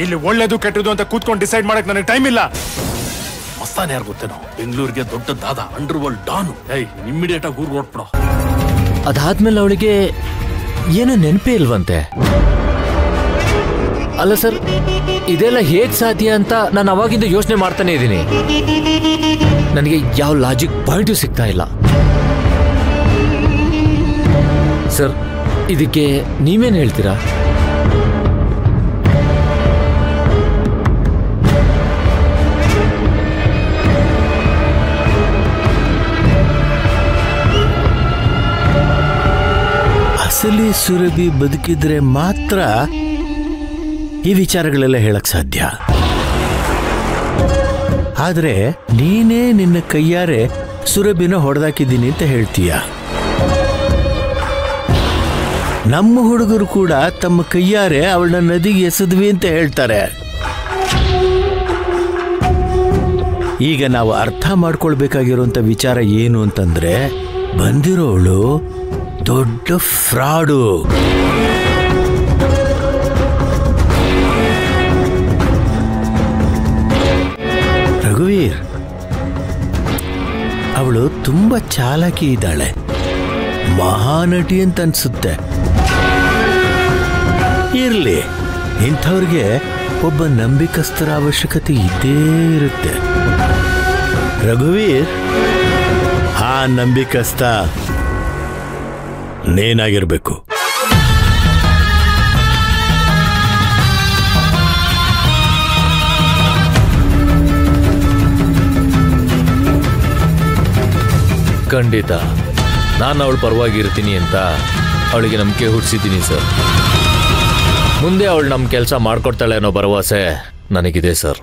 ಇಲ್ಲಿ ಒಳ್ಳೇದು ಕೆಟ್ಟದು ಅಂತ ಕೂತ್ಕೊಂಡು ಡಿಸೈಡ್ ಮಾಡಕ್ ನನಗೆ ಟೈಮ್ ಇಲ್ಲ. ಮಸ್ತಾನ ಯಾರು ಗೊತ್ತೇನೋ, ಬೆಂಗಳೂರಿಗೆ ದೊಡ್ಡದಾದ ಅಂಡರ್ ವರ್ಲ್ಡ್ ಡಾನು. ಇಮ್ಮಿಡಿಯೇಟ್ ಆಗಿ ಊರ್ಗ್ ಹೊರಟ್ಬಿಡೋ. ಅದಾದ್ಮೇಲೆ ಅವಳಿಗೆ ಏನೋ ನೆನಪೇ ಇಲ್ವಂತೆ. ಅಲ್ಲ ಸರ್, ಇದೆಲ್ಲ ಹೇಗ್ ಸಾಧ್ಯ ಅಂತ ನಾನು ಅವಾಗಿಂದ ಯೋಚನೆ ಮಾಡ್ತಾನೆ ಇದ್ದೀನಿ. ನನಗೆ ಯಾವ ಲಾಜಿಕ್ ಪಾಯಿಂಟು ಸಿಗ್ತಾ ಇಲ್ಲ ಸರ್. ಇದಕ್ಕೆ ನೀವೇನು ಹೇಳ್ತೀರಾ? ಅಸಲಿ ಸುರಭಿ ಬದುಕಿದ್ರೆ ಮಾತ್ರ ಈ ವಿಚಾರಗಳೆಲ್ಲ ಹೇಳಕ್ ಸಾಧ್ಯ. ಆದ್ರೆ ನೀನೇ ನಿನ್ನ ಕೈಯಾರೆ ಸುರಭಿನ ಹೊಡೆದಾಕಿದ್ದೀನಿ ಅಂತ ಹೇಳ್ತೀಯ. ನಮ್ಮ ಹುಡುಗರು ಕೂಡ ತಮ್ಮ ಕೈಯಾರೆ ಅವಳನ್ನ ನದಿಗೆ ಎಸೆದ್ವಿ ಅಂತ ಹೇಳ್ತಾರೆ. ಈಗ ನಾವು ಅರ್ಥ ಮಾಡ್ಕೊಳ್ಬೇಕಾಗಿರುವಂತ ವಿಚಾರ ಏನು ಅಂತಂದ್ರೆ, ಬಂದಿರೋಳು ದೊಡ್ಡ ಫ್ರಾಡು. ರಘುವೀರ್, ಅವಳು ತುಂಬಾ ಚಾಲಾಕಿ ಇದ್ದಾಳೆ, ಮಹಾನಟಿ ಅಂತ ಅನ್ಸುತ್ತೆ. ಇರ್ಲಿ, ಇಂಥವ್ರಿಗೆ ಒಬ್ಬ ನಂಬಿಕಸ್ಥರ ಅವಶ್ಯಕತೆ ಇದ್ದೇ ಇರುತ್ತೆ. ರಘುವೀರ್, ಆ ನಂಬಿಕಸ್ಥ ನೇನಾಗಿರ್ಬೇಕು. ಖಂಡಿತ ನಾನು ಅವಳು ಪರವಾಗಿರ್ತೀನಿ ಅಂತ ಅವಳಿಗೆ ನಂಬಿಕೆ ಹುಟ್ಟಿಸಿದ್ದೀನಿ ಸರ್. ಮುಂದೆ ಅವಳು ನಮ್ಮ ಕೆಲಸ ಮಾಡ್ಕೊಡ್ತಾಳೆ ಅನ್ನೋ ಭರವಸೆ ನನಗಿದೆ ಸರ್.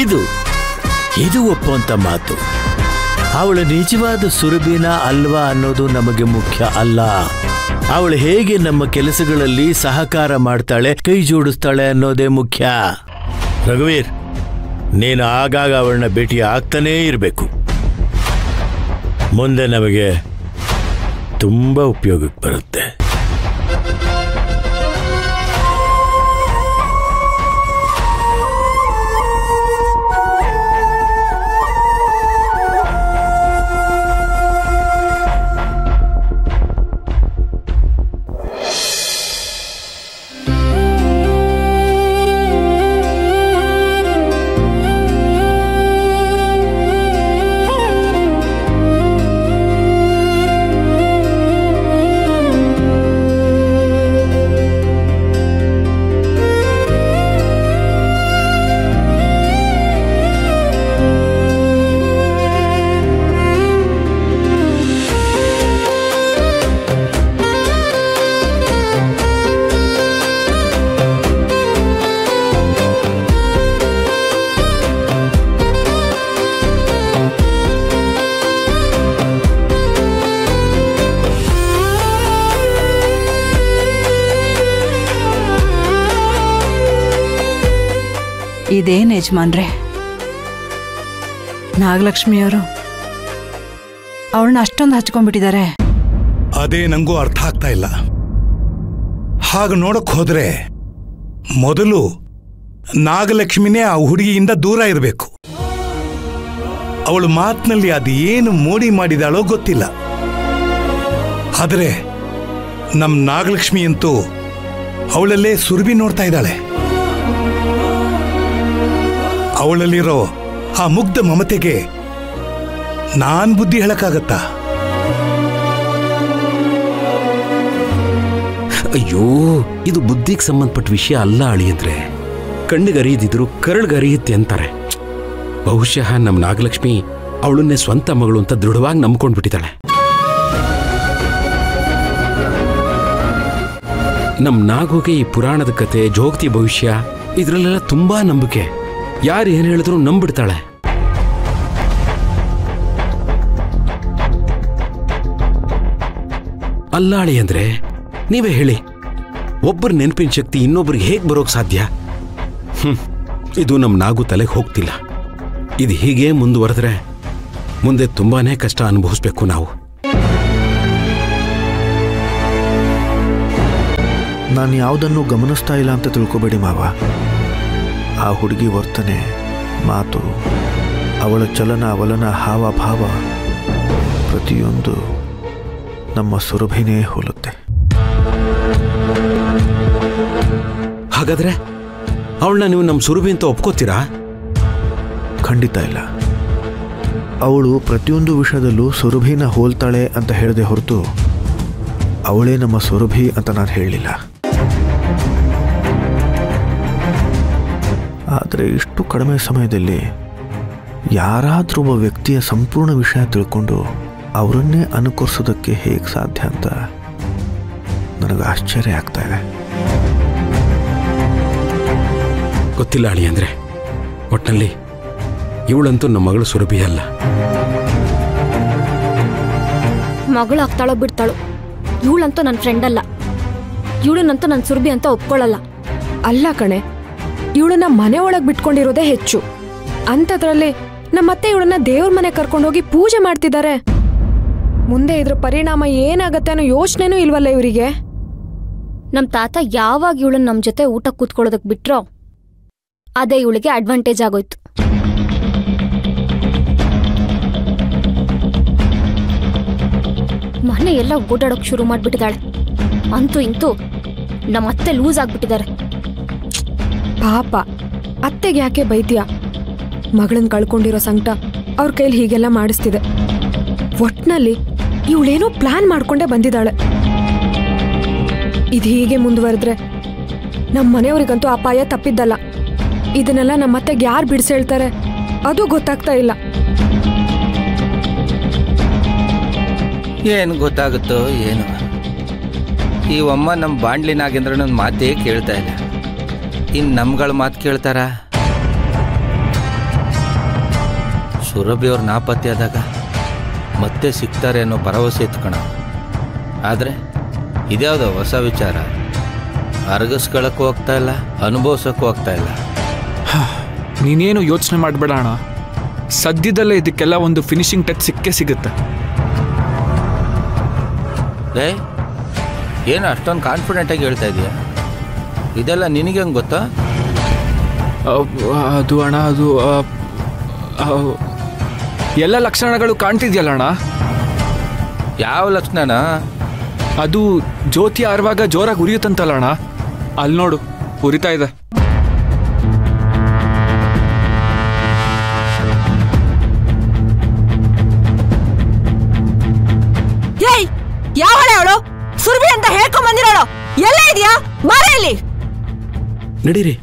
ಇದು ಒಪ್ಪುವಂತ ಮಾತು. ಅವಳ ನಿಜವಾದ ಸುರಭಿನ ಅಲ್ವಾ ಅನ್ನೋದು ನಮಗೆ ಮುಖ್ಯ ಅಲ್ಲ. ಅವಳು ಹೇಗೆ ನಮ್ಮ ಕೆಲಸಗಳಲ್ಲಿ ಸಹಕಾರ ಮಾಡ್ತಾಳೆ, ಕೈ ಜೋಡಿಸ್ತಾಳೆ ಅನ್ನೋದೇ ಮುಖ್ಯ. ರಘುವೀರ್, ನೀನು ಆಗಾಗ ಅವಳನ್ನ ಭೇಟಿ ಆಗ್ತಾನೇ ಇರಬೇಕು. ಮುಂದೆ ನಮಗೆ ತುಂಬಾ ಉಪಯೋಗಕ್ಕೆ ಬರುತ್ತೆ. ಇದೇನ್ ಯಜಮಾನ್ರೆ, ನಾಗಲಕ್ಷ್ಮಿಯವರು ಅವಳನ್ನ ಅಷ್ಟೊಂದು ಹಚ್ಕೊಂಡ್ಬಿಟ್ಟಿದ್ದಾರೆ. ಅದೇ ನಂಗೂ ಅರ್ಥ ಆಗ್ತಾ ಇಲ್ಲ. ಹಾಗೆ ನೋಡಕ್ ಹೋದ್ರೆ ಮೊದಲು ನಾಗಲಕ್ಷ್ಮಿನೇ ಆ ಹುಡುಗಿಯಿಂದ ದೂರ ಇರಬೇಕು. ಅವಳು ಮಾತಿನಲ್ಲಿ ಅದು ಏನು ಮೋಡಿ ಮಾಡಿದಾಳೋ ಗೊತ್ತಿಲ್ಲ. ಆದರೆ ನಮ್ ನಾಗಲಕ್ಷ್ಮಿ ಅಂತೂ ಅವಳಲ್ಲೇ ಸುರಭಿ ನೋಡ್ತಾ ಇದ್ದಾಳೆ. ಅವಳಲ್ಲಿರೋ ಆ ಮುಗ್ಧ ಮಮತೆಗೆ ನಾನ್ ಬುದ್ಧಿ ಹೇಳಕ್ಕಾಗತ್ತಾ? ಅಯ್ಯೋ, ಇದು ಬುದ್ಧಿಗೆ ಸಂಬಂಧಪಟ್ಟ ವಿಷಯ ಅಲ್ಲ ಅಳಿಯಂದ್ರೆ. ಕಣ್ಣಿಗರಿಯದಿದ್ರು ಕರಳ್ಗರಿಯುತ್ತೆ ಅಂತಾರೆ. ಬಹುಶಃ ನಮ್ಮ ನಾಗಲಕ್ಷ್ಮಿ ಅವಳನ್ನೇ ಸ್ವಂತ ಮಗಳು ಅಂತ ದೃಢವಾಗಿ ನಂಬ್ಕೊಂಡ್ಬಿಟ್ಟಿದ್ದಾಳೆ. ನಮ್ ನಾಗುಗೆ ಈ ಪುರಾಣದ ಕತೆ, ಜೋಗತಿ ಭವಿಷ್ಯ ಇದ್ರಲ್ಲೆಲ್ಲ ತುಂಬಾ ನಂಬಿಕೆ. ಯಾರು ಏನ್ ಹೇಳಿದ್ರು ನಂಬಿಡ್ತಾಳೆ. ಅಲ್ಲಾಳಿ ಅಂದ್ರೆ ನೀವೇ ಹೇಳಿ, ಒಬ್ಬರ ನೆನಪಿನ ಶಕ್ತಿ ಇನ್ನೊಬ್ರಿಗೆ ಹೇಗ್ ಬರೋಕ್ ಸಾಧ್ಯ? ಇದು ನಮ್ ನಾಗು ತಲೆಗೆ ಹೋಗ್ತಿಲ್ಲ. ಇದು ಹೀಗೆ ಮುಂದುವರೆದ್ರೆ ಮುಂದೆ ತುಂಬಾನೇ ಕಷ್ಟ ಅನುಭವಿಸ್ಬೇಕು ನಾವು. ನಾನು ಯಾವುದನ್ನು ಗಮನಿಸ್ತಾ ಇಲ್ಲ ಅಂತ ತಿಳ್ಕೊಬೇಡಿ ಮಾವ. ಆ ಹುಡುಗಿ ವರ್ತನೆ, ಮಾತು, ಅವಳ ಚಲನ ಅವಲನ, ಹಾವಭಾವ ಪ್ರತಿಯೊಂದು ನಮ್ಮ ಸುರಭಿನೇ ಹೋಲುತ್ತೆ. ಹಾಗಾದ್ರೆ ಅವಳನ್ನ ನೀವು ನಮ್ಮ ಸುರಭಿ ಅಂತ ಒಪ್ಕೋತೀರಾ? ಖಂಡಿತ ಇಲ್ಲ. ಅವಳು ಪ್ರತಿಯೊಂದು ವಿಷಯದಲ್ಲೂ ಸುರಭಿನ ಹೋಲ್ತಾಳೆ ಅಂತ ಹೇಳಿದೆ ಹೊರತು ಅವಳೇ ನಮ್ಮ ಸುರಭಿ ಅಂತ ನಾನು ಹೇಳಲಿಲ್ಲ. ಆದರೆ ಇಷ್ಟು ಕಡಿಮೆ ಸಮಯದಲ್ಲಿ ಯಾರಾದರೂ ಒಬ್ಬ ವ್ಯಕ್ತಿಯ ಸಂಪೂರ್ಣ ವಿಷಯ ತಿಳ್ಕೊಂಡು ಅವರನ್ನೇ ಅನುಕರಿಸೋದಕ್ಕೆ ಹೇಗೆ ಸಾಧ್ಯ ಅಂತ ನನಗೆ ಆಶ್ಚರ್ಯ ಆಗ್ತಾ ಇದೆ. ಗೊತ್ತಿಲ್ಲ ಅಳಿ. ಅಂದ್ರೆ ಒಟ್ಟಿನಲ್ಲಿ ಇವಳಂತೂ ನಮ್ಮ ಮಗಳು ಸುರಭಿ ಅಲ್ಲ. ಮಗಳು ಆಗ್ತಾಳೋ ಬಿಡ್ತಾಳೋ, ಇವಳಂತೂ ನನ್ನ ಫ್ರೆಂಡ್ ಅಲ್ಲ. ಇವಳನ್ನಂತೂ ನನ್ನ ಸುರಭಿ ಅಂತ ಒಪ್ಕೊಳ್ಳಲ್ಲ. ಅಲ್ಲ ಕಣೆ, ಇವಳನ್ನ ಮನೆ ಒಳಗೆ ಬಿಟ್ಕೊಂಡಿರೋದೇ ಹೆಚ್ಚು. ಅಂಥದ್ರಲ್ಲಿ ನಮ್ಮತ್ತೆ ಇವಳನ್ನ ದೇವ್ರ ಮನೆ ಕರ್ಕೊಂಡೋಗಿ ಪೂಜೆ ಮಾಡ್ತಿದ್ದಾರೆ. ಮುಂದೆ ಇದ್ರ ಪರಿಣಾಮ ಏನಾಗತ್ತೆ ಅನ್ನೋ ಯೋಚನೆನೂ ಇಲ್ವಲ್ಲ ಇವರಿಗೆ. ನಮ್ಮ ತಾತ ಯಾವಾಗ ಇವಳನ್ನ ನಮ್ಮ ಜೊತೆ ಊಟ ಕೂತ್ಕೊಳ್ಳೋದಕ್ಕೆ ಬಿಟ್ರೋ ಅದೇ ಇವಳಿಗೆ ಅಡ್ವಾಂಟೇಜ್ ಆಗೋಯ್ತು. ಮನೆ ಎಲ್ಲ ಓಡಾಡೋಕ್ ಶುರು ಮಾಡ್ಬಿಟ್ಟಿದ್ದಾಳೆ. ಅಂತೂ ಇಂತೂ ನಮ್ಮ ಅತ್ತೆ ಲೂಸ್ ಆಗ್ಬಿಟ್ಟಿದ್ದಾರೆ. ಪಾಪ ಅತ್ತೆಗೆ ಯಾಕೆ ಬೈತೀಯ? ಮಗಳನ್ನ ಕಳ್ಕೊಂಡಿರೋ ಸಂಕಟ ಅವ್ರ ಕೈಲಿ ಹೀಗೆಲ್ಲ ಮಾಡಿಸ್ತಿದೆ. ಒಟ್ನಲ್ಲಿ ಇವಳೇನೋ ಪ್ಲಾನ್ ಮಾಡ್ಕೊಂಡೇ ಬಂದಿದ್ದಾಳೆ. ಇದು ಹೀಗೆ ಮುಂದುವರೆದ್ರೆ ನಮ್ಮ ಮನೆಯವ್ರಿಗಂತೂ ಅಪಾಯ ತಪ್ಪಿದ್ದಲ್ಲ. ಇದನ್ನೆಲ್ಲ ನಮ್ಮತ್ತೆಗೆ ಯಾರು ಬಿಡಿಸೇಳ್ತಾರೆ ಅದು ಗೊತ್ತಾಗ್ತಾ ಇಲ್ಲ. ಏನು ಗೊತ್ತಾಗುತ್ತೋ ಏನು. ಈ ಅಮ್ಮ ನಮ್ಮ ಬಾಂಡ್ಲಿ ನಾಗೇಂದ್ರನ ಮಾತೇ ಕೇಳ್ತಾ ಇಲ್ಲ. ಇನ್ನು ನಮ್ಗಳ ಮಾತು ಕೇಳ್ತಾರ? ಸುರಭಿ ಅವ್ರು ನಾಪತ್ತೆ ಆದಾಗ ಮತ್ತೆ ಸಿಗ್ತಾರೆ ಅನ್ನೋ ಭರವಸೆ ಇತ್ಕಣ. ಆದರೆ ಇದ್ಯಾವುದೋ ಹೊಸ ವಿಚಾರ. ಅರ್ಗಿಸ್ಕೊಳಕ್ಕೂ ಹೋಗ್ತಾ ಇಲ್ಲ, ಅನುಭವಿಸೋಕ್ಕೂ ಹೋಗ್ತಾ ಇಲ್ಲ. ನೀನೇನು ಯೋಚನೆ ಮಾಡಬೇಡ ಅಣ್ಣ. ಸದ್ಯದಲ್ಲೇ ಇದಕ್ಕೆಲ್ಲ ಒಂದು ಫಿನಿಶಿಂಗ್ ಟಚ್ ಸಿಕ್ಕೇ ಸಿಗುತ್ತೆ. ಏನು ಅಷ್ಟೊಂದು ಕಾನ್ಫಿಡೆಂಟಾಗಿ ಹೇಳ್ತಾ ಇದೆಯಾ? ಇದೆಲ್ಲ ನಿನಗೆ ಹೆಂಗೆ ಗೊತ್ತಾ? ಅದು ಅಣ್ಣ, ಅದು ಎಲ್ಲ ಲಕ್ಷಣಗಳು ಕಾಣ್ತಿದ್ಯಲ್ಲ ಅಣ್ಣ. ಯಾವ ಲಕ್ಷಣನ? ಅದು ಜ್ಯೋತಿ ಆರುವಾಗ ಜೋರಾಗಿ ಉರಿಯುತ್ತಂತಲ್ಲ ಅಣ್ಣ. ಅಲ್ಲಿ ನೋಡು, ಉರಿತಾ ಇದೆ. ಯಾವಳೆ ಅವಳು? ಸುರಭಿ ಅಂತ ಹೇಳ್ಕೊಂಡ್ ಬಂದಿರೋಳು ಎಲ್ಲ ಇದೆಯಾ? ಬಾರ ಇಲ್ಲಿ. ನಡೀರಿ.